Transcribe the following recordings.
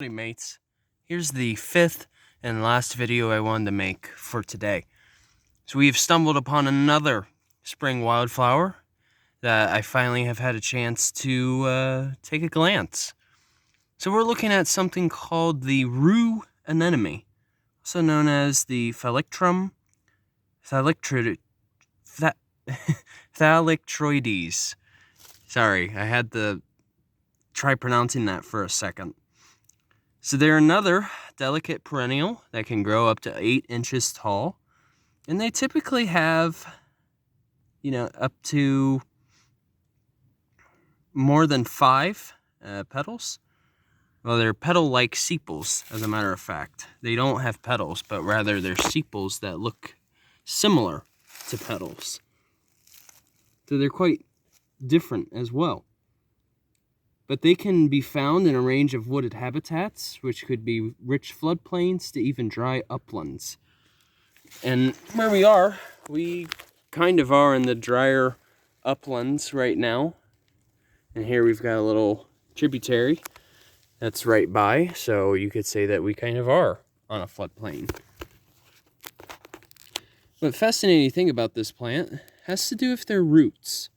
Howdy mates, here's the fifth and last video I wanted to make for today. So we've stumbled upon another spring wildflower that I finally have had a chance to take a glance. So we're looking at something called the Rue-Anemone, also known as the thalictroides. Sorry, I had to try pronouncing that for a second. So they're another delicate perennial that can grow up to 8 inches tall. And they typically have, up to more than 5 petals. Well, they're petal-like sepals, as a matter of fact. They don't have petals, but rather they're sepals that look similar to petals. So they're quite different as well. But they can be found in a range of wooded habitats, which could be rich floodplains to even dry uplands. And where we kind of are in the drier uplands right now. And here we've got a little tributary that's right by, so you could say that we kind of are on a floodplain. But fascinating thing about this plant has to do with their roots.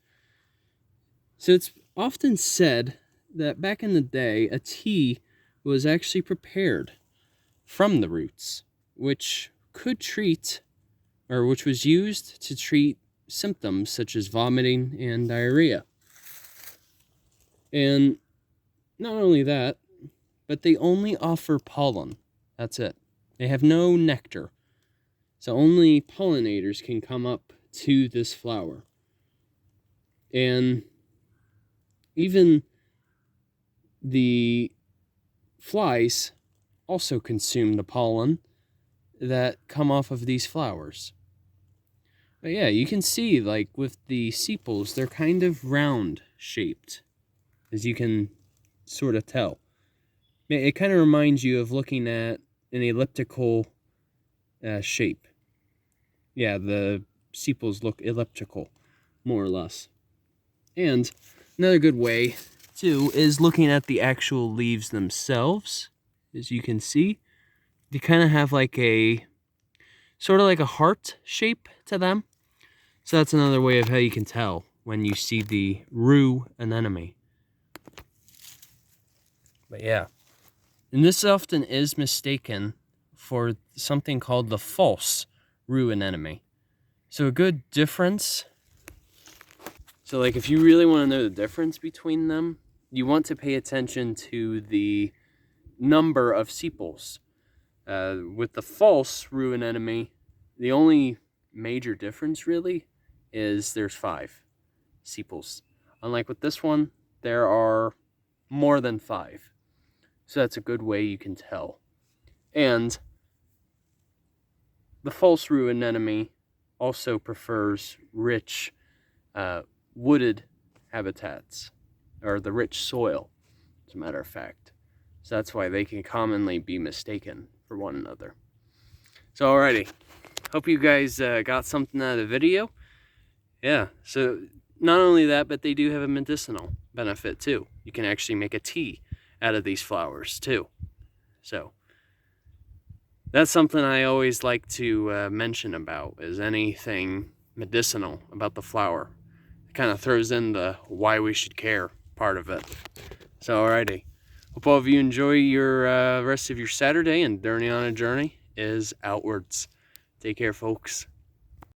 So it's often said that back in the day, a tea was actually prepared from the roots, which was used to treat symptoms such as vomiting and diarrhea. And not only that, but they only offer pollen. That's it. They have no nectar. So only pollinators can come up to this flower. And even the flies also consume the pollen that come off of these flowers. But yeah, you can see, like, with the sepals, they're kind of round shaped, as you can sort of tell. It kind of reminds you of looking at an elliptical shape. Yeah, the sepals look elliptical, more or less. And another good way too is looking at the actual leaves themselves. As you can see, they kind of have like a sort of like a heart shape to them. So that's another way of how you can tell when you see the Rue-Anemone. But yeah, and this often is mistaken for something called the false Rue-Anemone. So a good difference. So like if you really want to know the difference between them, you want to pay attention to the number of sepals. With the false Rue-Anemone, the only major difference really is there's 5 sepals. Unlike with this one, there are more than 5. So that's a good way you can tell. And the false Rue-Anemone also prefers rich wooded habitats, or the rich soil, as a matter of fact. So that's why they can commonly be mistaken for one another. So alrighty, hope you guys got something out of the video. Yeah, so not only that, but they do have a medicinal benefit too. You can actually make a tea out of these flowers too. So that's something I always like to mention about, is anything medicinal about the flower. It kind of throws in the why we should care part of it. So alrighty, hope all of you enjoy your rest of your Saturday, and Journey on a Journey is outwards. Take care, folks.